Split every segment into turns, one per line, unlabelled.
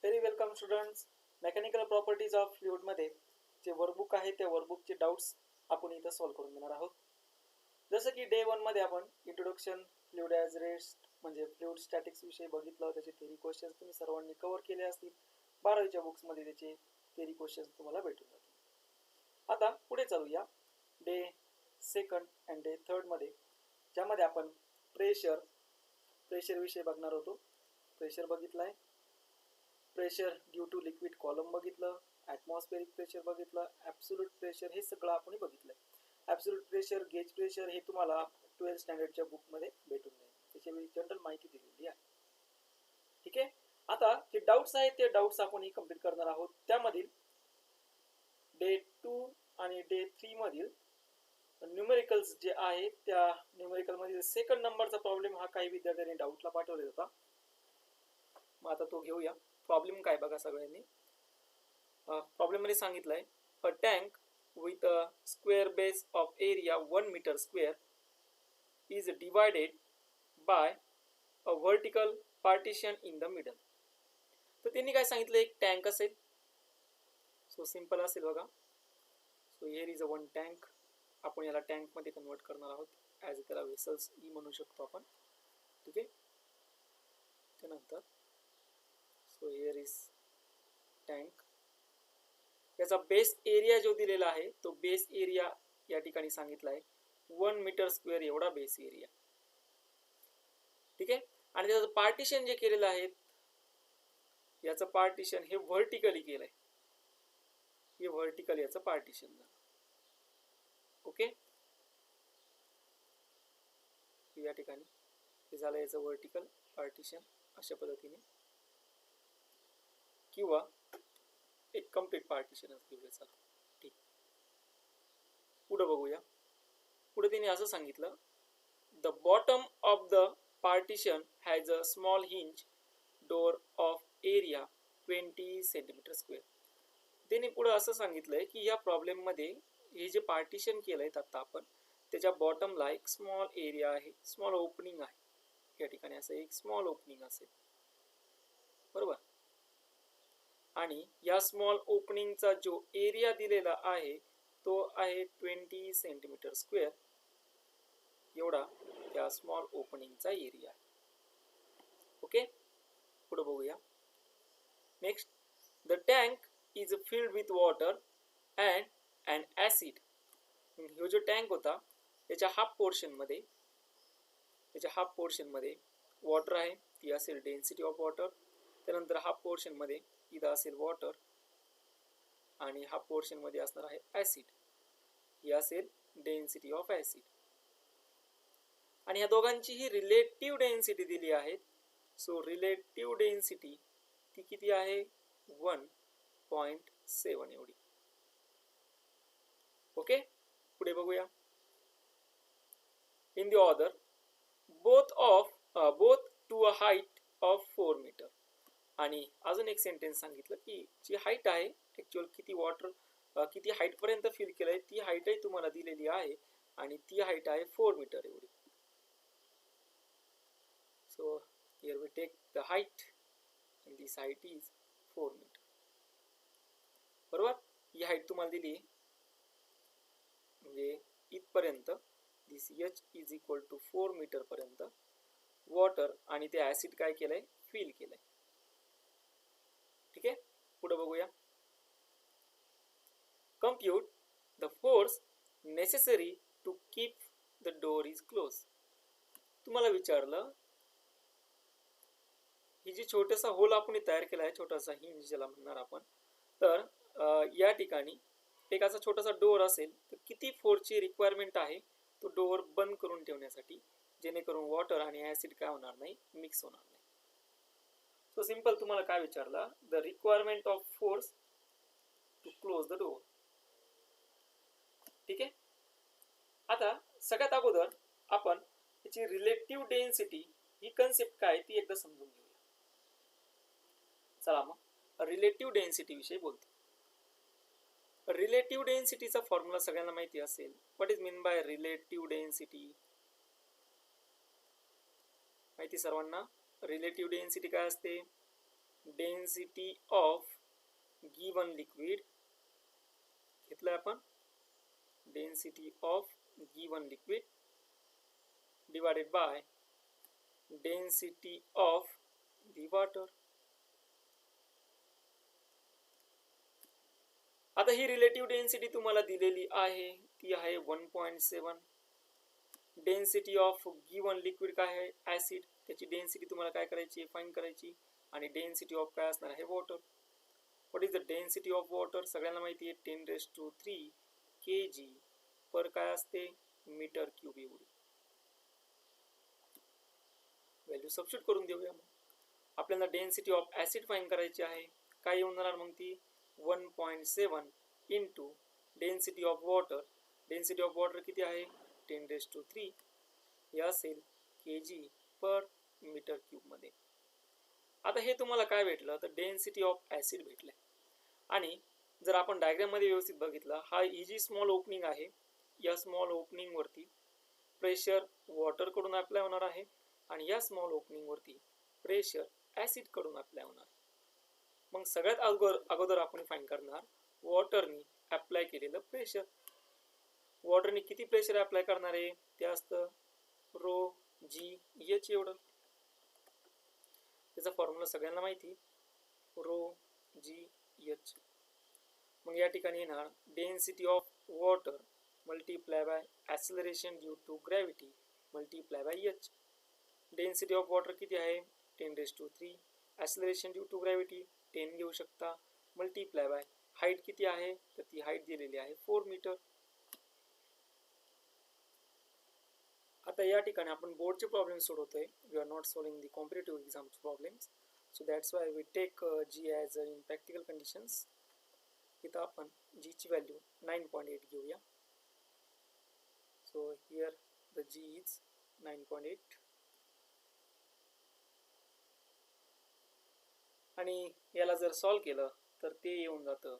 Very welcome students. Mechanical properties of फ्लुइडमध्ये जे workbook आहे त्या वर्कबुकचे डाऊट्स आपण इथं सॉल्व्ह करून घेणार आहोत. जसं की डे 1 मध्ये आपण इंट्रोडक्शन फ्लुइड ॲज रेस्ट म्हणजे फ्लुइड स्टॅटिक्स विषयी बघितलं. त्याचे थेरी क्वेश्चन्स तुम्ही सर्वांनी कव्हर केले असतील. 12वीच्या बुक्समध्ये त्याचे थेरी क्वेश्चन्स तुम्हाला भेटून जातील. आता पुढे चालूया डे 2 अँड डे 3 मध्ये, ज्यामध्ये आपण प्रेशर विषयी बघणार होतो. प्रेशर बघितलाय, pressure due to liquid column बघितलं, ॲटमॉस्फेरिक प्रेशर बघितलं, ॲब्सोल्यूट प्रेशर हे सगळं आपण बघितलंय. ॲब्सोल्यूट प्रेशर, गेज प्रेशर हे तुम्हाला 12th स्टँडर्डच्या बुकमध्ये भेटून जाईल. त्याच्यावेळी जनरल माहिती दिलेली आहे. ठीक आहे. आता जे डाऊट्स आहेत ते डाऊट्स आपण कंप्लीट करणार आहोत. त्यामधील डे 2 आणि डे 3 मधील न्यूमेरिकल्स जे आहेत त्या न्यूमेरिकल मध्ये सेकंड नंबरचा प्रॉब्लेम हा काही विद्यार्थ्यांनी डाऊटला पाठवलेला होता. मग आता तो घेऊया. प्रॉब्लेम काय बघा सगळ्यांनी. प्रॉब्लेम मध्ये सांगितलंय a tank with a square base of area 1 metre square is divided by a vertical partition in the middle. तर त्यांनी काय सांगितलं, एक टँक असेल. सो सिंपल असेल बघा. So here is a one tank. आपण याला टँक मध्ये कन्वर्ट करणार आहोत. ॲज त्याला वेसल्स ई म्हणू शकतो आपण. ठीक आहे. त्यानंतर सो हिअर इज टँक. याचा बेस एरिया जो दिलेला आहे तो बेस एरिया या ठिकाणी सांगितला आहे 1 मीटर स्क्वेअर एवढा बेस एरिया. ठीक आहे. आणि त्याचं पार्टिशन जे केलेलं आहे याचं पार्टिशन हे व्हर्टिकली केलंय. हे व्हर्टिकल याचं पार्टिशन झालं. ओके. या ठिकाणी हे झालं याचं व्हर्टिकल पार्टिशन अशा पद्धतीने, किंवा एक कम्प्लीट पार्टिशनच घेऊया. चला ठीक. पुढे बघूया. पुढे तिने असं सांगितलं, the bottom of the partition has a small hinge door of area 20 centimetre square. तिने पुढे असं सांगितलंय की या प्रॉब्लेम मध्ये हे जे पार्टिशन केलंय आता आपण त्याच्या बॉटमला एक स्मॉल एरिया आहे, स्मॉल ओपनिंग आहे. या ठिकाणी असं एक स्मॉल ओपनिंग असेल, बरोबर. आणि या स्मॉल ओपनिंगचा जो एरिया दिलेला आहे तो आहे 20 सेंटीमीटर स्क्वेअर एवढा या स्मॉल ओपनिंगचा एरिया. ओके. पुढे बघूया. Next, the tank is filled with water and and acid. हा जो टँक होता त्याच्या हाफ पोर्शन मध्ये वॉटर आहे, ती असेल डेन्सिटी ऑफ वॉटर. त्यानंतर हाफ पोर्शन मध्ये इथं असेल वॉटर आणि हाफ पोर्शन मध्ये असणार आहे ॲसिड. ही असेल डेन्सिटी ऑफ ॲसिड. आणि या दोघांची ही रिलेटिव्ह डेन्सिटी दिली आहे. सो रिलेटिव्ह डेन्सिटी ती किती आहे, 1.7 एवढी. ओके. पुढे बघूया. In the order both to a height of 4 metre. आणि अजून एक सेंटेन्स सांगितलं की जी हाईट आहे ऍक्च्युअल किती हाईट पर्यंत फिल केलंय ती हाईटही तुम्हाला दिलेली आहे आणि ती हाईट आहे 4 मीटर एवढी. So here we take the height and this height is 4 metre. बरोबर. ही हाईट तुम्हाला दिली म्हणजे इथपर्यंत this h is equal to 4 metre पर्यंत वॉटर आणि ते ऍसिड काय केलंय, फिल केलंय. ठीक आहे. पुढे बघूया. Compute the force necessary to keep the door is close. तुम्हाला विचारलं ही जी छोटासा होल आपण तयार केला आहे, छोटासा हिंज ज्याला म्हणणार आपण, तर या ठिकाणी एक असा छोटासा डोअर असेल तर किती फोर्सची रिक्वायरमेंट आहे तो डोअर बंद करून ठेवण्यासाठी, जेणेकरून वॉटर आणि ऍसिड काय होणार नाही, मिक्स होणार नाही. सो सिंपल तुम्हाला काय विचारला, the requirement of force to close the door. ठीक आहे. आता सगळ्यात अगोदर आपण याची रिलेटिव्ह डेन्सिटी ही कन्सेप्ट काय ती एकदा समजून घेऊया. चला मग रिलेटिव्ह डेन्सिटी विषयी बोलतो. रिलेटिव्ह डेन्सिटीचा फॉर्म्युला सगळ्यांना माहिती असेल. What is mean by relative density? माहिती सर्वांना. रिलेटिव्ह डेन्सिटी काय असते, डेन्सिटी ऑफ गिवन लिक्विड घेतलं आपण, density of given liquid divided by density of the water. आता ही रिलेटिव्ह डेन्सिटी तुम्हाला दिलेली आहे, ती आहे 1.7. डेन्सिटी ऑफ गिवन लिक्विड काय आहे, ऍसिड, त्याची डेन्सिटी तुम्हाला काय करायची, फाइंड करायची. आणि डेन्सिटी ऑफ काय असणार आहे, water. What is the density of water, सगळ्यांना माहिती आहे 10⁻³ kg पर काय असते, मीटर क्यूब एवढी. व्हॅल्यू सबस्टिट्यूट करून देऊया. मग आपल्याला डेन्सिटी ऑफ ऍसिड फाइंड करायची आहे. काय येऊन जाणार मग ती, 1.7 into density of water. Density of water किती आहे, 10⁻³ हे असेल kg पर मीटर क्यूब मध्ये. आता हे तुम्हाला काय भेटलं, तर डेन्सिटी ऑफ ऍसिड भेटले. आणि जर आपण डायग्राम मध्ये व्यवस्थित बघितलं, हा ही जी स्मॉल ओपनिंग आहे, या स्मॉल ओपनिंग वरती प्रेशर वॉटर कडून अप्लाय होणार आहे आणि या स्मॉल ओपनिंग वरती प्रेशर ऍसिड कडून अप्लाय होणार. मग सगळ्यात अगोदर आपण फाइंड करणार वॉटरनी अप्लाय केलेलं प्रेशर. वॉटरनी किती प्रेशर अप्लाय करणार आहे, ते असतं ρg एवढं. त्याचा फॉर्म्युला सगळ्यांना माहिती, ρg. मग या ठिकाणी येणार density of water multiply by acceleration due to gravity multiply by h. Density of water किती आहे, 10⁻³. ऍक्सिलरेशन ड्यू टू ग्रॅव्हिटी 10 घेऊ शकता, मल्टीप्लाय बाय हाईट किती आहे, तर ती हाईट दिलेली आहे 4 मीटर. आता या ठिकाणी आपण बोर्डचे प्रॉब्लेम सोडवतोय. We are not solving the competitive exams problems, so that's why we take g as in practical conditions. इथं आपण जी ची व्हॅल्यू 9.8 घेऊया. So here the g is 9.8. आणि याला जर सॉल्व केलं तर ते येऊन जातं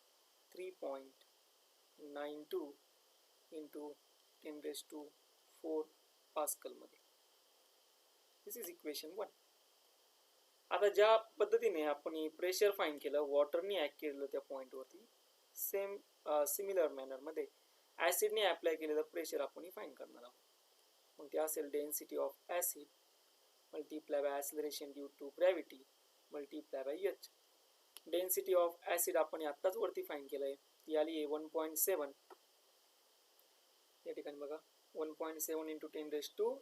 3.92 इंटू 10⁻⁴ पास्कल मध्ये. दिस इज इक्वेशन 1. आता ज्या पद्धतीने आपण प्रेशर फाइंड केलं, वॉटरनी ऍक्ट केलेलं त्या पॉइंट वरती, सेम सिमिलर मॅनर मध्ये ऍसिडने अप्लाय केलेलं प्रेशर आपण फाइंड करणार आहोत. मग ते असेल density of acid multiply by acceleration due to gravity multiply by h. Density of acid आपण आत्ताच वरती फाइंड केलंय, ती आली आहे 1.7. या ठिकाणी बघा 1.7 into 10⁻³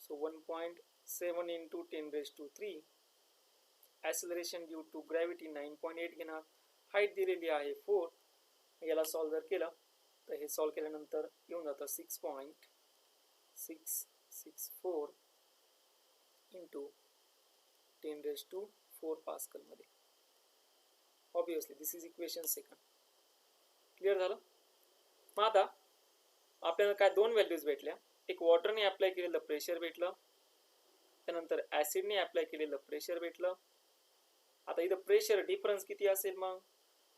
so 1.7 into 10⁻³ acceleration due to gravity 9.8 घेणार, हाईट दिलेली आहे 4. याला सॉल्व जर केलं तर हे सॉल्व केल्यानंतर येऊन जातं 6.664 इंटू 10⁻⁴ पास्कल मध्ये. Obviously this is equation 2. Clear झालं. मग आता आपल्याला काय दोन व्हॅल्यूज भेटल्या, एक वॉटरने अप्लाय केलेलं प्रेशर भेटलं, त्यानंतर ऍसिडने अप्लाय केलेलं प्रेशर भेटलं. आता इथं प्रेशर डिफरन्स किती असेल मग,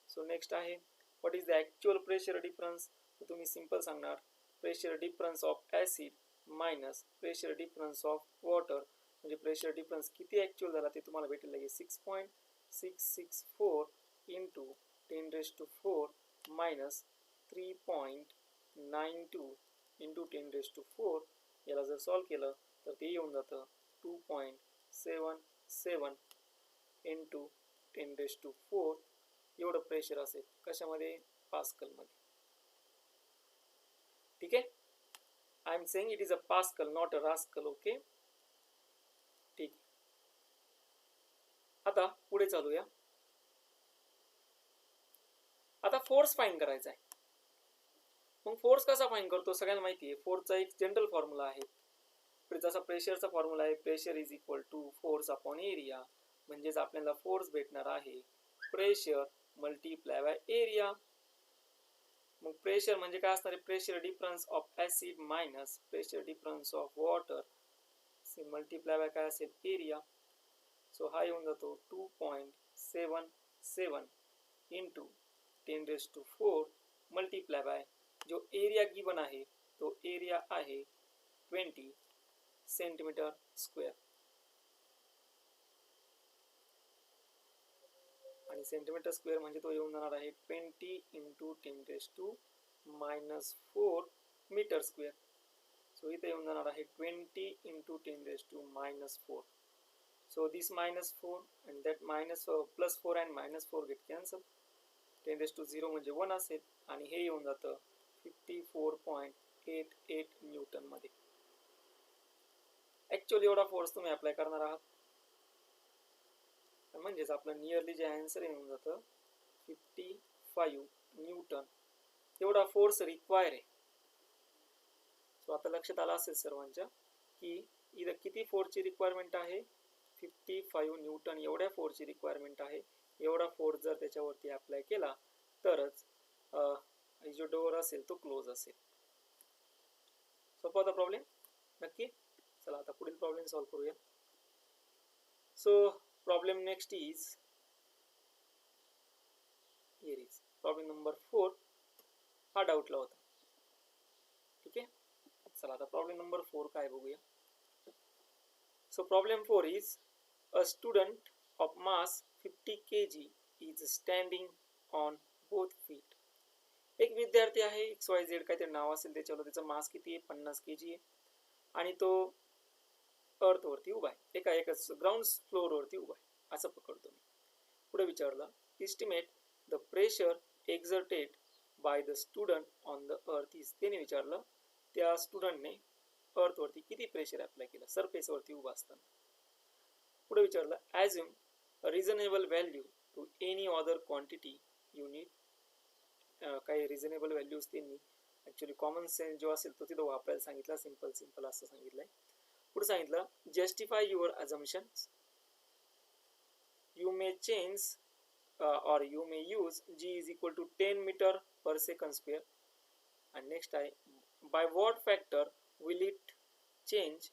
सो नेक्स्ट आहे what is the actual pressure difference. तर तुम्ही सिंपल सांगणार pressure difference of acid minus pressure difference of water, म्हणजे प्रेशर डिफरन्स किती ऍक्च्युअल झाला ते तुम्हाला भेटेल आहे 6.664 इंटू 10⁻⁴ मायनस 3.92 इंटू 10⁻⁴. याला जर सॉल्व केलं तर ते येऊन जातं 2.77 इंटू 10⁻⁴. एवढं प्रेशर असेल कशामध्ये, पास्कल मध्ये. ठीक आहे, I am saying it is a pascal not a rascal. Okay, ठीक. आता पुढे चालूया. आता फोर्स फाइंड करायचा आहे. मग फोर्स कसा फाइंड करतो, सगळ्यांना माहिती आहे. फोर्सचा एक जनरल फॉर्म्युला आहे, जसा प्रेशरचा फॉर्म्युला आहे, pressure is equal to force upon area. म्हणजेच आपल्याला फोर्स भेटणार आहे प्रेशर मल्टीप्लाय बाय एरिया. मग प्रेशर म्हणजे काय असणार आहे, pressure difference of acid minus pressure difference of water multiply by काय असेल, एरिया. सो हा येऊन जातो 2.77 इंटू 10⁻⁴ मल्टीप्लाय बाय जो एरिया गिवन आहे तो एरिया आहे 20 सेंटीमीटर स्क्वेअर. आणि सेंटीमीटर स्क्वेअर म्हणजे तो येऊन जाणार आहे 20 इंटू 10⁻⁻⁴ मीटर स्क्वेअर. सो इथे येऊन जाणार आहे 20 into 10⁻⁻⁴. So this -4 and that +4 and -4 get cancel. 10⁻�0 म्हणजे 1 असेल आणि हे येऊन जातं 54.88 न्यूटन मध्ये. ऍक्च्युअली एवढा फोर्स तुम्ही अप्लाय करणार आहात, म्हणजेच आपलं नियरली जे आन्सर येऊन जातं 55 न्यूटन एवढा फोर्स रिक्वायर आहे. सो आता लक्षात आलं असेल सर्वांच्या की इथं किती फोर्सची रिक्वायरमेंट आहे, 55 न्यूटन एवढ्या फोर्सची रिक्वायरमेंट आहे. एवढा फोर्स जर त्याच्यावरती अप्लाय केला तरच जो डोअर असेल तो क्लोज असेल. सोपा होता प्रॉब्लेम नक्की. चला आता पुढील प्रॉब्लेम सॉल्व्ह करूया. So problem next is here is problem number 4. हा डाऊटला होता. ठीक आहे, चला आता प्रॉब्लेम नंबर 4 काय बघूया. So problem 4 is a student of mass 50 kg is standing on both feet. एक विद्यार्थी आहे XYZ काहीतरी नाव असेल त्याच्यावर, त्याचा मास किती आहे 50 kg आहे आणि तो अर्थ वरती उभा आहे, एकच ग्राउंड फ्लोअर वरती उभा आहे असं पकडतो मी. पुढे विचारलं estimate the pressure exerted by the student on the earth is. त्याने विचारलं त्या स्टुडंटने अर्थ वरती किती प्रेशर अप्लाय केलं सरफेस वरती उभा असताना. पुढे विचारलं assume reasonable value to any other quantity unit. काही रिझनेबल व्हॅल्यूज त्यांनी ॲक्च्युली कॉमन सेन्स जो असेल तो तिथं वापरायला सांगितला. सिंपल असं सांगितलंय. पुढे सांगितलं justify your assumptions. You may change or you may use g is equal to 10 meter per second square. And next आहे by what factor will it change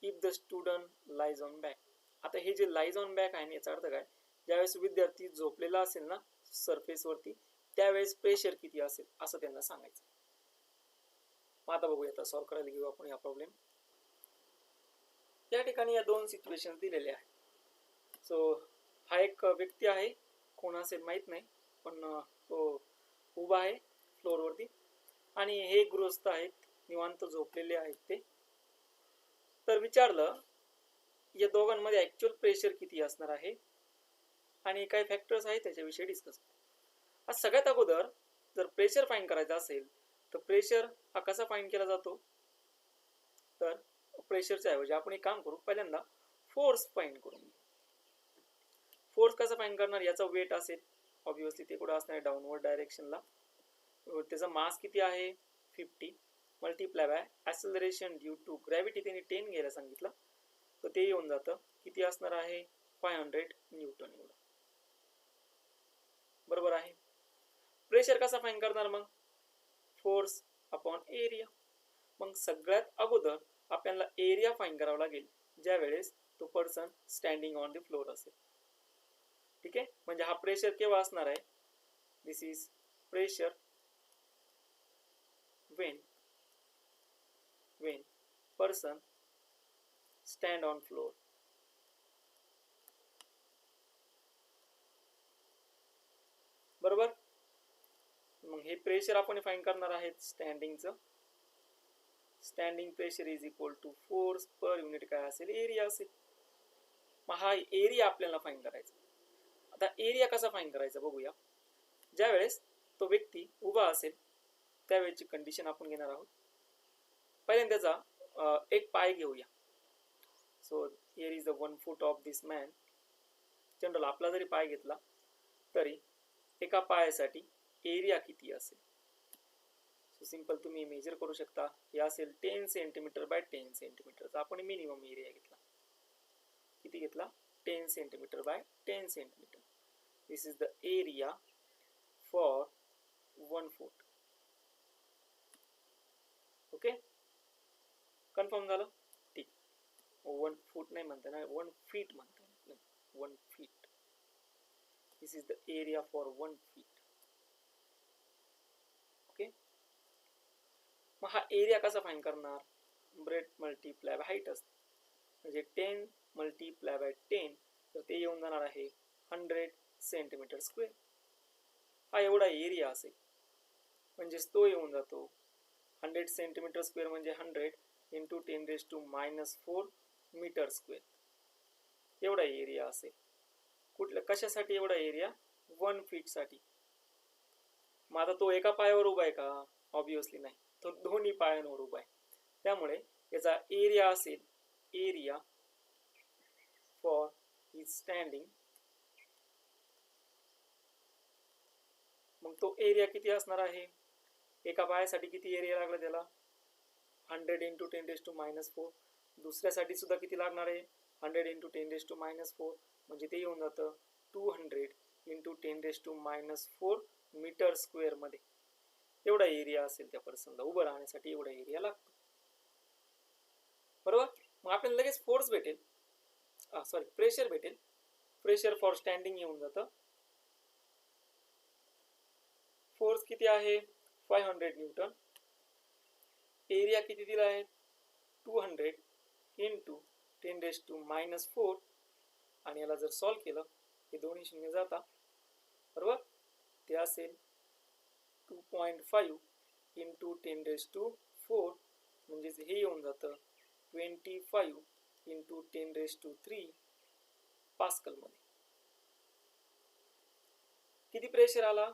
if the student lies on back. आता हे जे lies on back आहे याचा अर्थ काय, ज्यावेळेस विद्यार्थी झोपलेला असेल ना सरफेस वरती त्यावेळेस प्रेशर किती असेल असं त्यांना सांगायचं. मग आता बघूया, आता सॉल्व्ह करायला घेऊ आपण हा प्रॉब्लेम. या ठिकाणी या दोन सिच्युएशन दिलेले आहेत. सो हा एक व्यक्ती आहे, कोण असेल माहित नाही, पण तो उभा आहे फ्लोअरवरती आणि हे गृहस्थ आहेत निवांत झोपलेले आहेत ते. तर विचारलं या दोघांमध्ये ऍक्च्युअल प्रेशर किती असणार आहे आणि काय फॅक्टर्स आहेत त्याच्याविषयी डिस्कस. आज सगळ्यात अगोदर जर प्रेशर फाइंड करायचा असेल तर प्रेशर हा कसा फाइंड केला जातो, तर प्रेशरच्या ऐवजी आपण एक काम करू, पहिल्यांदा फोर्स फाइंड करू. फोर्स कसा फाइंड करणार, याचा वेट असेल ऑब्विसली ते कुठं असणार डाऊनवर्ड डायरेक्शनला. त्याचा मास किती आहे 50 multiply by acceleration due to gravity त्यांनी 10 घ्यायला सांगितलं, तर ते येऊन जातं किती असणार आहे 500 न्यूटन एवढं. बरोबर आहे. प्रेशर कसा फाइंड करणार, मग फोर्स अपॉन एरिया. मग सगळ्यात अगोदर आपल्याला एरिया फाइंड करावा लागेल ज्या वेळेस तो person standing on the floor असेल. ठीक आहे, म्हणजे हा प्रेशर केव्हा असणार आहे, this is pressure when person stand on floor. बरोबर. मग हे प्रेशर आपण फाइंड करणार आहेत स्टँडिंगचं. Standing pressure is equal to force per unit काय असेल, एरिया असेल. मग हा एरिया आपल्याला फाइंड करायचा. आता एरिया कसा फाइंड करायचा बघूया. ज्या वेळेस तो व्यक्ती उभा असेल त्यावेळेची कंडिशन आपण घेणार आहोत. पहिल्यांदा त्याचा एक पाय घेऊया. So here is the 1 foot of this man. General आपला जरी पाय घेतला तरी एका पायासाठी एरिया किती असेल. सो सिंपल तुम्ही मेजर करू शकता. हे असेल 10 सेंटीमीटर बाय 10 सेंटीमीटर. आपण मिनिमम एरिया घेतला. किती घेतला, 10 centimetre bye 10 centimetre. This is the area for 1 foot. Okay, confirm झालं. ठीक, 1 फूट नाही म्हणता ना, 1 फीट म्हणता. 1 feet. This is the area for 1 feet. Okay, मग हा एरिया कसा फाइंड करणार, ब्रेथ मल्टिप्लाय बाय हाईट असते. म्हणजे 10 मल्टिप्लाय बाय 10 तर ते येऊन जाणार आहे 100 सेंटीमीटर स्क्वेअर. हा एवढा एरिया असेल. म्हणजेच तो येऊन जातो 100 सेंटीमीटर स्क्वेअर म्हणजे 100 इंटू 10⁻⁻⁴ मीटर स्क्वेअर. एवढा एरिया असेल. कुठल्या कशासाठी एवढा एरिया? 1 फीटसाठी. मग आता तो एका पायावर उभा आहे का? ऑब्विसली नाही, तो दोन्ही पायांवर उभा आहे. त्यामुळे याचा एरिया असेल, एरिया फॉर ही स्टँडिंग. मग तो एरिया किती असणार आहे? एका पायासाठी किती एरिया लागला त्याला? 100 इंटू 10⁻⁴. दुसऱ्यासाठी सुद्धा किती लागणार आहे? 100 इंटू 10⁻⁴. म्हणजे ते येऊन जातं 200 इंटू 10⁻⁴ मीटर स्क्वेअर मध्ये. एवढा एरिया असेल त्या पर्सनला उभं राहण्यासाठी, एवढा एरिया लागतो. बरोबर. मग आपल्याला लगेच फोर्स भेटेल, प्रेशर भेटेल. प्रेशर फॉर स्टँडिंग येऊन जातं. फोर्स किती आहे? 500 न्यूटन. एरिया किती दिला आहे? 200 इंटू 10⁻⁴. आणि याला जर सॉल्व केलं, हे दोन्ही शून्य जाता. बरोबर. ते असेल 2.5 इंटू 10⁻⁴. म्हणजेच हे येऊन जातं 25 इंटू 10⁻³ पास्कल मध्ये. किती प्रेशर आला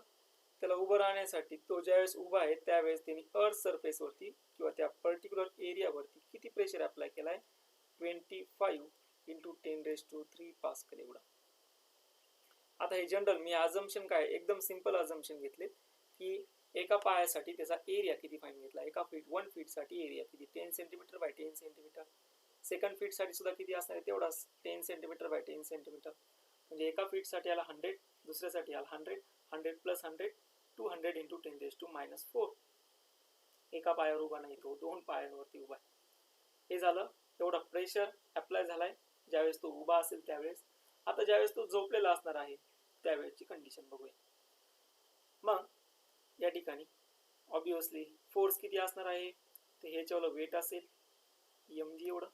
त्याला उभं राहण्यासाठी? तो ज्यावेळेस उभा आहे त्यावेळेस त्यांनी अर्थ सरफेस वरती किंवा त्या पर्टिक्युलर एरियावरती किती प्रेशर अप्लाय केलाय? 25 इंटू 10⁻³ पास्कल एवढा. आता हे जनरल मी अझम्पशन काय एकदम सिंपल अझम्पशन घेतले की एका पायासाठी त्याचा एरिया किती फाईन घेतला. एका फीट 1 फीट साठी एरिया किती? 10 centimetre bye 10 centimetre. Second feet साठी सुद्धा किती असणार आहे? तेवढाच 10 सेंटीमीटर बाय 10 सेंटीमीटर. म्हणजे एका फीट साठी आला 100, दुसऱ्यासाठी आला 100. 100 प्लस 100 200 इंटू 10⁻⁴. एका पायावर उभा नाही, तो 2 पायांवरती उभा आहे. हे झालं. एवढा प्रेशर अप्लाय झालाय ज्यावेळेस तो उभा असेल त्यावेळेस. आता ज्यावेळेस तो झोपलेला असणार आहे त्यावेळेची कंडिशन बघूया. मग या ठिकाणी ऑब्विसली फोर्स किती असणार आहे? तर ह्याच्यावर वेट असेल mg एवढं.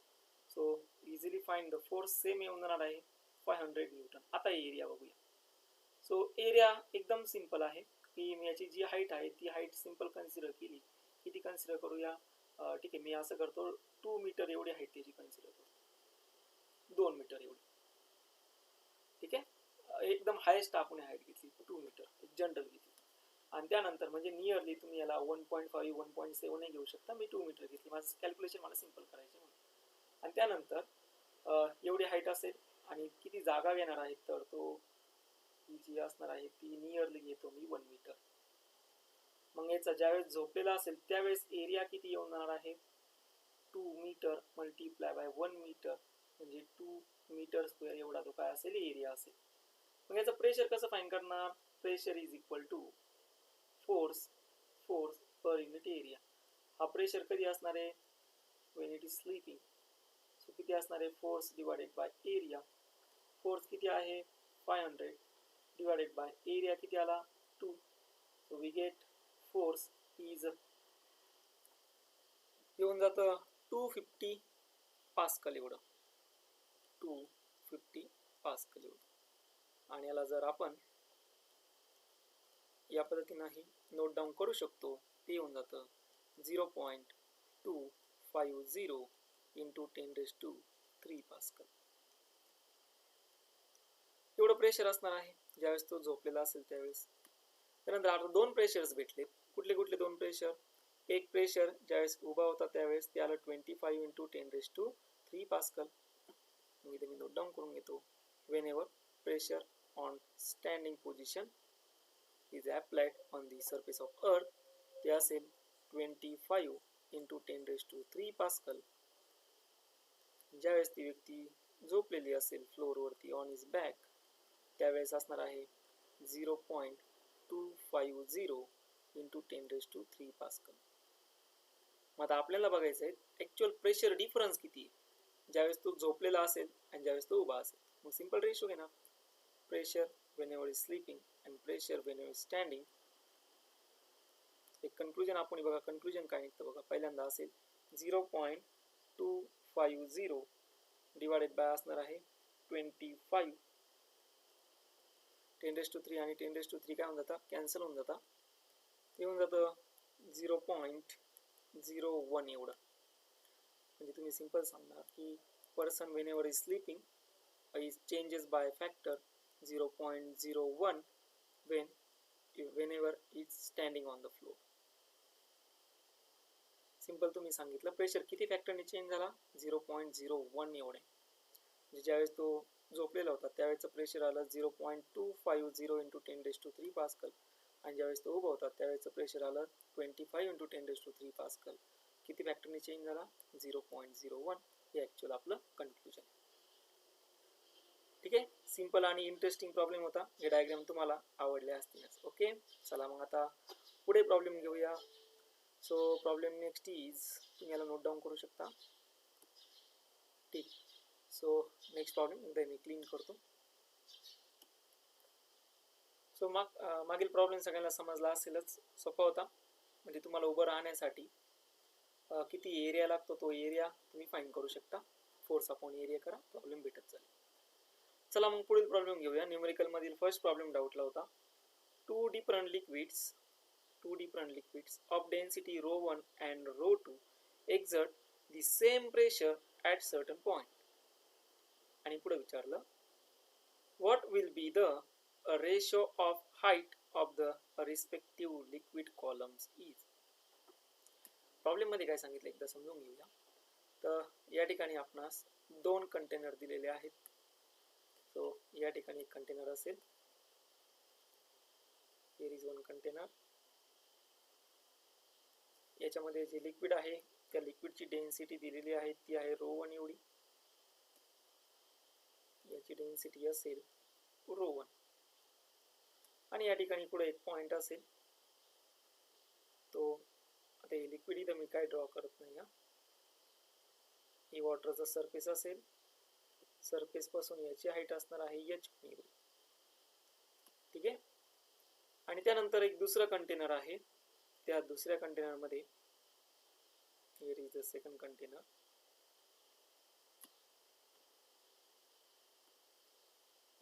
So easily find the force. Same येऊन जाणार आहे 500 न्यूटन. आता एरिया बघूया. सो एरिया एकदम सिंपल आहे की मी याची जी हाईट आहे ती हाईट सिंपल कन्सिडर केली. किती कन्सिडर करूया? ठीक आहे, मी असं करतो 2 मीटर एवढी हाईट त्याची कन्सिडर करतो. 2 मीटर एवढी. ठीक आहे, एकदम हायेस्ट आपण हाईट घेतली 2 मीटर, एक जनरल घेतली. आणि त्यानंतर म्हणजे नियरली तुम्ही याला 1.5 1.7 नाही घेऊ शकता. मी 2 मीटर घेतली. माझं कॅल्क्युलेशन मला सिंपल करायचे म्हणून. आणि त्यानंतर एवढी हाईट असेल आणि किती जागा घेणार आहे तर तो ही जी असणार आहे ती नियरली घेतो मी 1 मीटर. मग याचा ज्यावेळेस झोपलेला असेल त्यावेळेस एरिया किती येऊन जाणार आहे? 2 मीटर मल्टिप्लाय बाय 1 मीटर म्हणजे 2 मीटर स्क्वेअर एवढा तो काय असेल? एरिया असेल. मग याचं प्रेशर कसं फाईंड करणार? Pressure is equal to force per unit area. हा प्रेशर कधी असणार आहे? When it is sleeping. So किती असणार आहे? Force divided by area. Force किती आहे? 500 डिवाइडेड बाय एरिया किती आला? 2. So we get force is येऊन जातं 250 पास्कल एवढं. 250 पास्कल एवढं. आणि याला जर आपण या पद्धतीने नोट डाऊन करू शकतो, ते येऊन जातं 0.250 इंटू 10⁻³ पास्कल. एवढं प्रेशर असणार आहे ज्यावेळेस तो झोपलेला असेल त्यावेळेस. त्यानंतर आता 2 प्रेशर्स भेटले. कुठले कुठले 2 प्रेशर? एक प्रेशर ज्यावेळेस उभा होता त्यावेळेस ते आलं 25 इंटू 10⁻³ पास्कल. मग इथे मी नोट डाऊन करून घेतो. Wien ever pressure on standing position is applied on the surface of earth, ते असेल 25 इंटू 10⁻³ पास्कल. ज्यावेळेस ती व्यक्ती झोपलेली असेल फ्लोअरवरती ऑन हिज बॅक त्यावेळेस असणार आहे 0.250 इंटू 10⁻³ पास्कल. मग आता आपल्याला बघायचं आहे ॲक्च्युअल प्रेशर डिफरन्स किती आहे ज्यावेळेस तो झोपलेला असेल आणि ज्यावेळेस तो उभा असेल. मग सिंपल रेशो घेणार. Pressure whenever is sleeping and pressure whenever is standing. एक कन्क्लुजन आपण बघा. कन्क्लुजन काय निघतं बघा. पहिल्यांदा असेल 0.250 डिवाइडेड बाय असणार आहे 25 10⁻³ आणि 10⁻³ काय होऊन जातं, कॅन्सल होऊन जातं. ते होऊन जातं 0.01 एवढं. म्हणजे तुम्ही सिंपल सांगणार की person Wien ever is sleeping is changes by factor 0.01 whenever is standing on the floor. Simple तुम्ही सांगितलं प्रेशर किती फॅक्टरने चेंज झाला, 0.01 एवढे. म्हणजे ज्यावेळेस तो झोपलेला होता त्यावेळेचं प्रेशर आलं 0.250 इंटू 10⁻³ पास्कल, आणि ज्यावेळेस तो उभा होता त्यावेळेचं प्रेशर आलं 25 इंटू 10⁻³ पास्कल. किती फॅक्टरने चेंज झाला, 0.01. हे ॲक्च्युअल आपलं कन्क्लुजन. ठीक आहे, सिंपल आणि इंटरेस्टिंग प्रॉब्लेम होता. हे डायग्राम तुम्हाला आवडले असतीलच. ओके, चला मग आता पुढे प्रॉब्लेम घेऊया. सो प्रॉब्लेम नेक्स्ट इज, तुम्ही याला नोट डाऊन करू शकता. ठीक, सो नेक्स्ट प्रॉब्लेम एकदा मी क्लीन करतो. सो मागील प्रॉब्लेम सगळ्यांना समजला असेलच, सोपा होता. म्हणजे तुम्हाला उभं राहण्यासाठी किती एरिया लागतो तो एरिया तुम्ही फाइंड करू शकता. फोर्स अपॉन एरिया करा, प्रॉब्लेम भेटत जाईल. चला मग पुढील प्रॉब्लेम घेऊया. न्यूमेरिकल मधील फर्स्ट प्रॉब्लेम डाऊटला होता. Two different liquids of density ρ1 and ρ2 exert the same pressure at certain point. आणि पुढे विचारलं what will be the ratio of height of the respective liquid columns is. Problem मध्ये काय सांगितलं एकदा समजून घेऊया. तर या ठिकाणी आपणास दोन कंटेनर दिलेले आहेत. सो या ठिकाणी एक कंटेनर असेल, here is one कंटेनर. याच्यामध्ये जे लिक्विड आहे त्या लिक्विडची डेन्सिटी दिलेली आहे ती आहे ρ1 एवढी. याची डेन्सिटी असेल ρ1, आणि या ठिकाणी पुढे एक पॉइंट असेल. तो आता हे लिक्विड इथं मी काय ड्रॉ करत नाही. ही वॉटरचा सरफेस असेल, सरफेस पासून याची हाईट असणार आहे h एवढी. ठीक आहे, आणि त्यानंतर एक दुसरा कंटेनर आहे. त्या दुसऱ्या कंटेनर मध्ये here is the second container.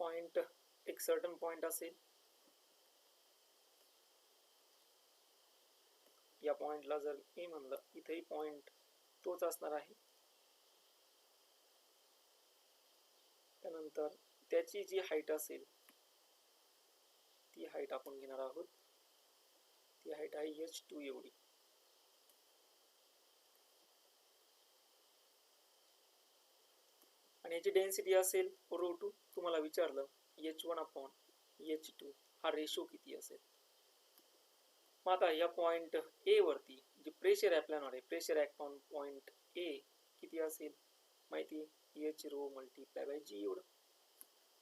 Point एक सर्टन पॉइंट असेल. या पॉइंटला जर मी म्हणलं इथेही पॉइंट तोच असणार आहे. त्यानंतर त्याची जी हाईट असेल ती हाईट आपण घेणार आहोत. ती हाईट आहे h2 एवढी. आणि याची डेन्सिटी असेल ρ2. तुम्हाला विचारलं h1 अपॉन h2 हा रेशो किती असेल. मग आता या पॉइंट ए वरती जे प्रेशर ॲप्लाय होणार आहे, pressure act on point A किती असेल माहिती, h ρ मल्टिप्लाय बाय g एवढं.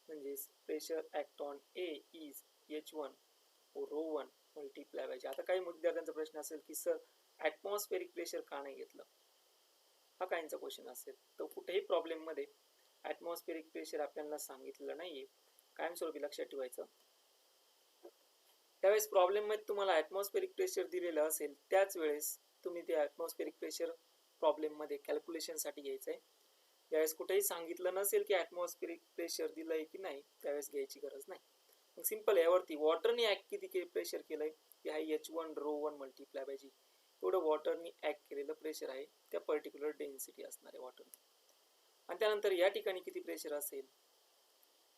म्हणजे pressure act on A is h1 ρ1 multiply by g. आता काही विद्यार्थ्यांचा प्रश्न असेल की सर ॲटमॉस्फेरिक प्रेशर का नाही घेतलं, हा काहींचा क्वेश्चन असेल. तर कुठेही प्रॉब्लेम मध्ये ॲटमॉस्फेरिक प्रेशर आपल्याला सांगितलेलं नाहीये, कायमस्वरूपी लक्षात ठेवायचं. त्यावेळेस प्रॉब्लेम मध्ये तुम्हाला ॲटमॉस्फेरिक प्रेशर दिलेलं असेल त्याच वेळेस तुम्ही ते ॲटमॉस्फेरिक प्रेशर प्रॉब्लेम मध्ये कॅल्क्युलेशन साठी घ्यायचंय. ज्यावेळेस कुठेही सांगितलं नसेल की ॲटमॉस्फेरिक प्रेशर दिलंय की नाही त्यावेळेस घ्यायची गरज नाही. मग सिंपल यावरती वॉटरने ॲक्ट किती प्रेशर केलंय ते आहे h1 ρ1 मल्टिप्लाय बाय g. एवढं वॉटरने ॲक्ट केलेलं प्रेशर आहे, त्या पर्टिक्युलर डेन्सिटी असणार आहे वॉटर. आणि त्यानंतर या ठिकाणी किती प्रेशर असेल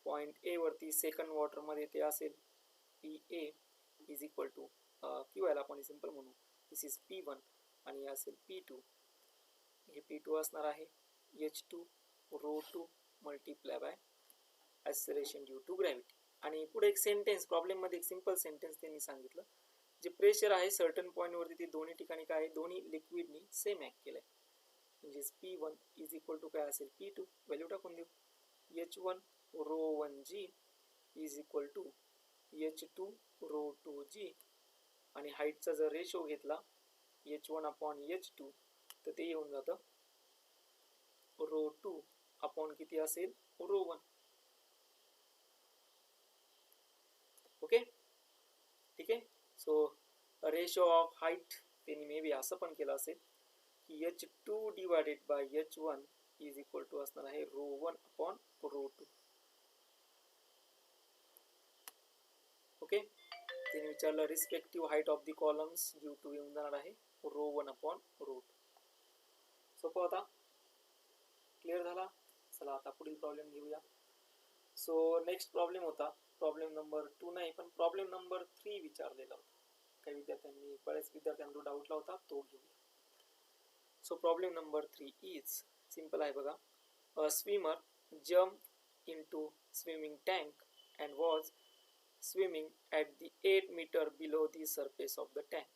पॉइंट ए वरती सेकंड वॉटर मध्ये ते असेल PA इज इक्वल टू किंवा याला आपण सिंपल म्हणू दिस इज P1 आणि असेल P2. हे P2 असणार आहे h2 ρ2 multiply by acceleration due to gravity. आणि पुढे एक सेंटेन्स प्रॉब्लेम मध्ये एक सिंपल सेंटेन्स त्यांनी सांगितलं, जे प्रेशर आहे सर्टन पॉइंट वरती ते दोन्ही ठिकाणी काय दोन्ही लिक्विडनी सेम ॲक्ट केलंय. म्हणजे P1 इज इक्वल टू काय असेल P2. व्हॅल्यू टाकून देऊ, h1 ρ1g is equal to h2 ρ2g. आणि हाईटचा जर रेशो घेतला h1 अपॉन h2 तर ते येऊन जातं ρ2 अपॉन किती असेल ρ1. ओके, ठीक आहे. सो रेशो ऑफ हाईट त्यांनी मे बी असं पण केलं असेल की h2 divided by h1 is equal to असणार आहे ρ1 अपॉन ρ2. विचारलं respective height of the columns due to येऊन जाणार आहे ρ1/√. सोपं होता, क्लिअर झाला. चला आता पुढील प्रॉब्लेम घेऊया. सो नेक्स्ट प्रॉब्लेम होता प्रॉब्लेम नंबर 2 नाही पण प्रॉब्लेम नंबर 3 विचारलेला होता. काही विद्यार्थ्यांनी बरेच विद्यार्थ्यांना डाऊटला होता तो घेऊया. So problem number 3 is simple आहे बघा. A swimmer jump into swimming tank and was swimming at the 8 metre below the surface of the tank.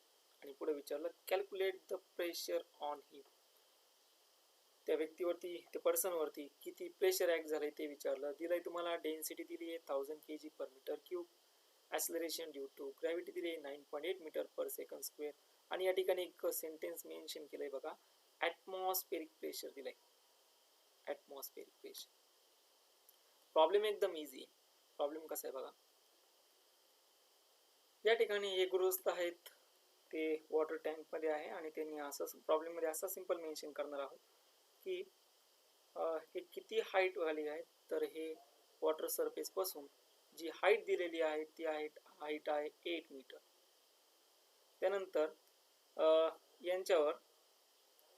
आणि पुढे विचारलं calculate the pressure on him. त्या व्यक्तीवरती त्या पर्सनवरती किती प्रेशर ॲक्ट झालंय ते विचारलं. दिलंय तुम्हाला डेन्सिटी दिली आहे 1000 kg/m³. Acceleration due to gravity दिली आहे 9.8 मीटर/सेकंड स्क्वेअर. आणि या ठिकाणी एक सेंटेन्स मेन्शन केलंय बघा, ॲटमॉस्फेरिक प्रेशर दिलंय. Atmospheric pressure. प्रॉब्लेम एकदम इझी. प्रॉब्लेम कसा आहे बघा. या ठिकाणी एक गृहस्थ आहेत, ते वॉटर टँकमध्ये आहे आणि त्यांनी असं प्रॉब्लेममध्ये असा सिंपल मेन्शन करणार आहोत की हे किती हाईट वाली आहे. तर हे वॉटर सरफेस पासून जी हाईट दिलेली आहे ती हाईट आहे 8 मीटर. त्यानंतर यांच्यावर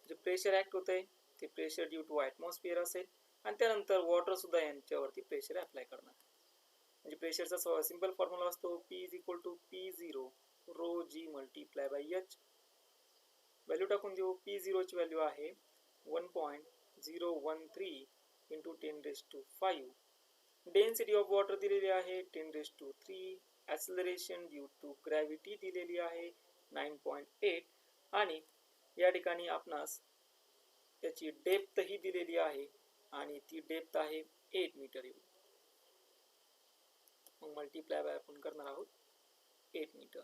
जे प्रेशर ॲक्ट होत आहे ते प्रेशर ड्यू टू ॲटमॉस्फिअर असेल आणि त्यानंतर वॉटर सुद्धा यांच्यावरती प्रेशर अप्लाय करणार. म्हणजे प्रेशरचा सिंपल फॉर्म्युला असतो P = P0 ρg × H. Value टाकून देऊ. P0 ची व्हॅल्यू आहे 1.013 × 10⁵. डेन्सिटी ऑफ वॉटर दिलेली आहे 10⁵. ॲक्सलरेशन ड्यू टू ग्रॅव्हिटी दिलेली आहे 9.8 आणि या ठिकाणी आपणास त्याची डेप्थ ही दिलेली आहे आणि ती डेप्थ आहे 8 मीटर एवढी. मग मल्टिप्लाय बाय आपण करणार आहोत 8 मीटर.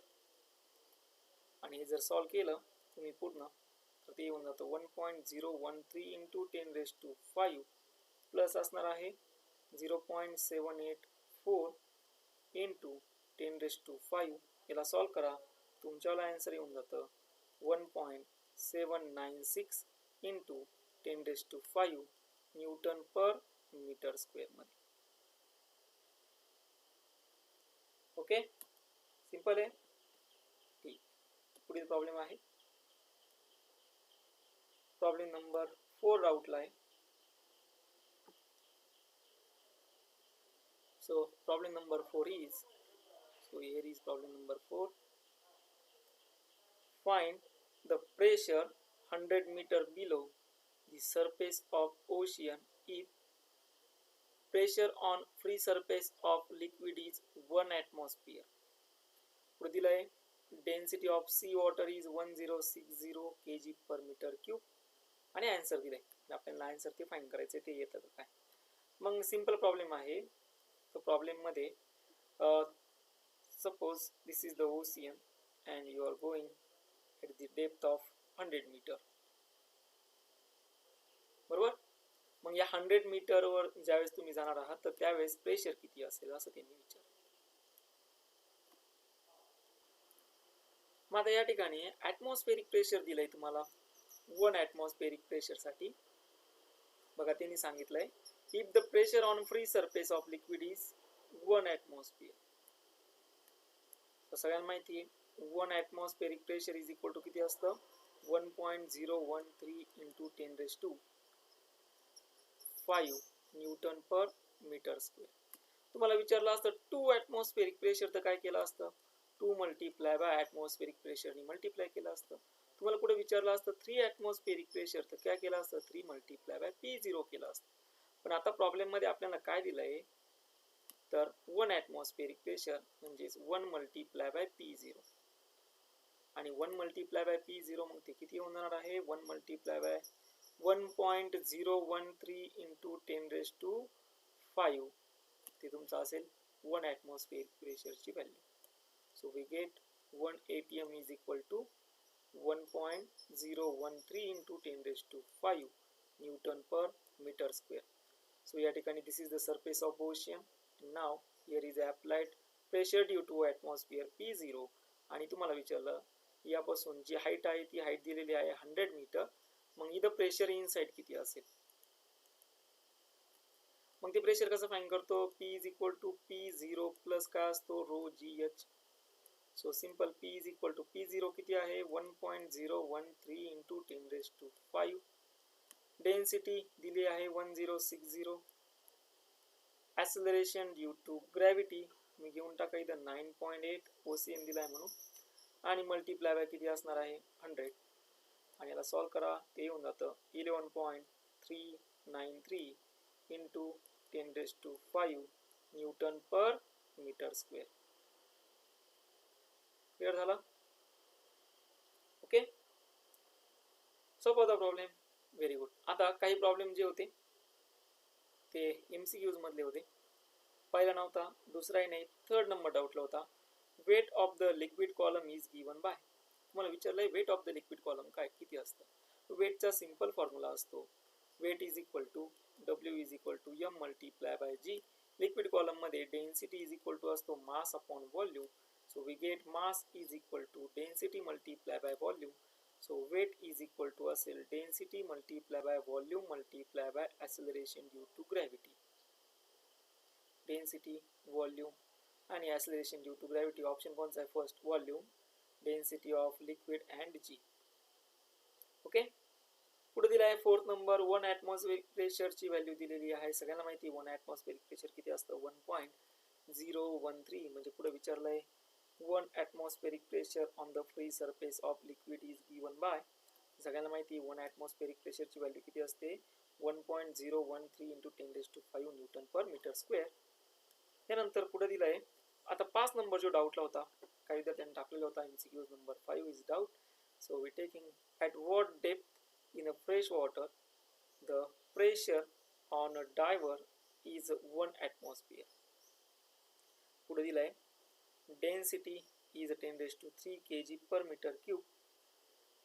आणि हे जर सॉल्व केलं तुम्ही पूर्ण तर ते येऊन जातं 1.013 × 10⁵ प्लस असणार आहे 0.784 × 10⁵. याला सॉल्व करा, तुमच्याला आन्सर येऊन जातं 1.796 × 10⁵ Nm/m² मध्ये. ओके, सिंपल आहे. ठीक, पुढील प्रॉब्लेम आहे प्रॉब्लेम नंबर 4 राऊटला आहे. So problem number 4 is, so here is problem number 4. Find the pressure 100 meter below the surface of ocean if pressure on free surface of liquid is 1 atmosphere. पुढे दिलाय density of sea water is 1060 kg/m³. आणि answer दिलाय. आपल्याला answer ते find करायचे ते येतं का काय. मग सिंपल प्रॉब्लेम आहे. तो प्रॉब्लेम मध्ये suppose this is the ocean and you are going at the depth of 100 meter. बरोबर. मग या 100 मीटरवर ज्यावेळेस तुम्ही जाणार आहात तर त्यावेळेस प्रेशर किती असेल असं त्यांनी विचारलं. मग आता या ठिकाणी ॲटमॉस्फेरिक प्रेशर दिलंय तुम्हाला 1 ॲटमॉस्फेरिक प्रेशर साठी. बघा त्यांनी सांगितलंय if the pressure on free surface of liquid is 1 atmosphere. तर सगळ्यांना माहिती आहे 1 atmospheric pressure is equal to किती असतं 1.013 × 10⁵ Nm/m². तुम्हाला विचारलं असतं 2 atmospheric pressure तर काय केलं असतं 2 × atmospheric pressure ने मल्टिप्लाय केलं असतं. तुम्हाला पुढे विचारलं असतं 3 atmospheric pressure तर काय केलं असतं 3 × P0 केलं असतं. पण आता प्रॉब्लेम मध्ये आपल्याला काय दिलंय तर 1 atmospheric pressure म्हणजेच 1 × P0 आणि 1 × P0 मग ते किती होणार आहे 1 × 1.013 × 10⁵. ते तुमचं असेल 1 atmospheric pressure ची value. So we get 1 atm is equal to 1.013 × 10⁵ Nm/m². So या ठिकाणी this is the surface of ocean. Now here is applied pressure due to atmosphere P0 आणि तुम्हाला विचारलं यापासून जी हाईट आहे ती हाईट दिलेली आहे 100 मीटर. मग इथं प्रेशर इनसाइड किती असेल. मग ते प्रेशर कसं फाइंड करतो P = P0 प्लस काय असतो ρgh. So simple P is equal to P0 किती आहे 1.013 इंटू 10⁵. डेन्सिटी दिली आहे 1060. ॲक्सिलरेशन ड्यू टू ग्रॅव्हिटी मी घेऊन टाका इथं 9.8 OCM दिलाय म्हणून आणि मल्टिप्लाय बाय किती असणार आहे 100 आणि याला सॉल्व करा ते येऊन जातं 11.393 इंटू 10⁵ न्यूटन पर मीटर स्क्वेअर. क्लिअर झाला? ओके, सोपा होता प्रॉब्लेम. Very good. आता काही प्रॉब्लेम जे होते ते MCQs मधले होते. पहिला नव्हता, दुसराही नाही, थर्ड नंबर डाऊटला होता. Weight of the liquid column is given by. तुम्हाला विचारलंय weight of the liquid column काय किती असतं. वेटचा सिंपल फॉर्म्युला असतो weight is equal to W is equal to M multiply by G. Liquid column मध्ये डेन्सिटी इज इक्वल टू असतो mass upon volume. So we get mass is equal to density multiplied by volume. So weight is equal to असेल density multiplied by volume multiplied by acceleration due to gravity. Density, volume आणि acceleration due to gravity. Option कोणता आहे first volume, density of liquid and G. Okay, पुढे दिला आहे fourth number 1 atmospheric pressure ची value दिलेली आहे. सगळ्यांना माहिती 1 atmospheric pressure किती असतं 1.013 म्हणजे पुढे विचारलंय 1 atmospheric pressure on the free surface of liquid is given by. सगळ्यांना माहिती 1 atmospheric pressure ची व्हॅल्यू किती असते 1.013 into 10⁵ न्यूटन पर मीटर स्क्वेअर. त्यानंतर पुढे दिलाय आता 5 नंबर जो डाऊटला होता काही विद्यार्थ्यांनी टाकलेला होता MCQ number 5 is doubt. So we taking at what depth in a fresh water the pressure on a diver is 1 atmosphere. पुढे दिलाय density is 10⁵ kg per meter cube.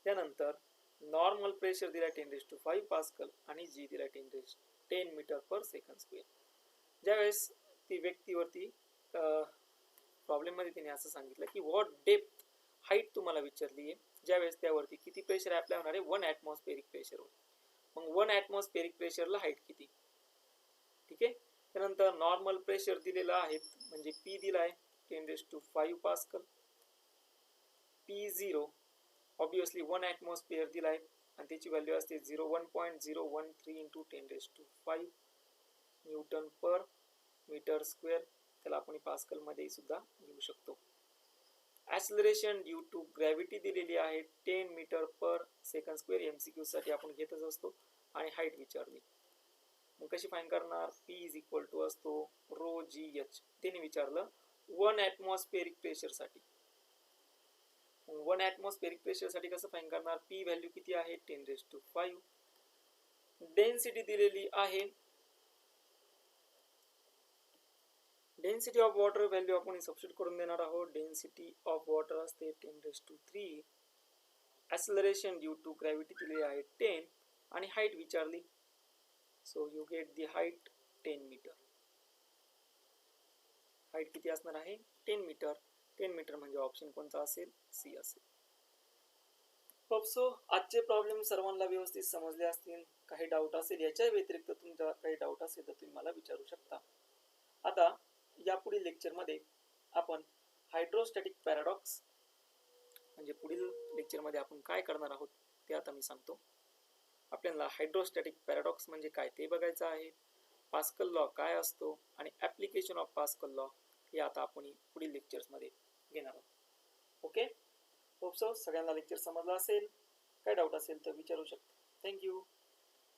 त्यानंतर नॉर्मल प्रेशर दिलाय 10⁵ पास्कल आणि G दिलाय 10 metre पर second square. ज्यावेळेस ती व्यक्तीवरती problem मध्ये तिने असं सांगितलं की व्हॉट डेप्थ हाईट तुम्हाला विचारली आहे, ज्यावेळेस त्यावरती किती प्रेशर अप्लाय होणार आहे 1 atmospheric प्रेशरवर. मग 1 atmospheric प्रेशरला हाईट किती. ठीक आहे, त्यानंतर नॉर्मल प्रेशर दिलेला आहे म्हणजे P दिलाय 10⁵ पास्कल. P0 ऑब्वियसली 1 atmosphere दिलाय आणि त्याची व्हॅल्यू असते 1.013 इंटू 10⁵ न्यूटन पर मीटर स्क्वेअर. त्याला आपण पास्कल मध्ये सुद्धा घेऊ शकतो. ॲक्सिलरेशन ड्यू टू ग्रॅव्हिटी दिलेली आहे 10 मीटर पर सेकंड स्क्वेअर. MCQ साठी आपण घेतच असतो आणि हाईट विचारली. मग कशी फाईंड करणार P इज इक्वल टू असतो ρgh. त्याने विचारलं 1 atmospheric प्रेशर साठी. 1 atmospheric प्रेशर साठी कसं फाईंड करणार P व्हॅल्यू किती आहे 10⁵. डेन्सिटी दिलेली आहे. डेन्सिटी ऑफ वॉटर व्हॅल्यू आपण सबस्टिट्यूट करून देणार आहोत. डेन्सिटी ऑफ वॉटर असते 10⁵. ॲक्सिलरेशन ड्यू टू ग्रॅव्हिटी दिलेली आहे 10 आणि हाईट विचारली. So you get the height 10 metre. Height किती असणार आहे 10 मीटर. 10 मीटर म्हणजे ऑप्शन कोणता असेल सी असेल. होप सो आजचे प्रॉब्लेम सर्वांना व्यवस्थित समजले असतील. काही डाऊट असेल याच्या व्यतिरिक्त तुमचा काही डाऊट असेल तर तुम्ही मला विचारू शकता. आता यापुढील लेक्चरमध्ये आपण हायड्रोस्टॅटिक पॅराडॉक्स म्हणजे पुढील लेक्चरमध्ये आपण काय करणार आहोत ते आता मी सांगतो. आपल्याला हायड्रोस्टॅटिक पॅराडॉक्स म्हणजे काय ते बघायचं आहे. पास्कल लॉ काय असतो आणि ॲप्लिकेशन ऑफ पास्कल लॉ हे आता आपण पुढील लेक्चर्समध्ये घेणार आहोत. ओके, होप सो सगळ्यांना लेक्चर समजला असेल. काय डाऊट असेल तर विचारू शकता. थँक्यू.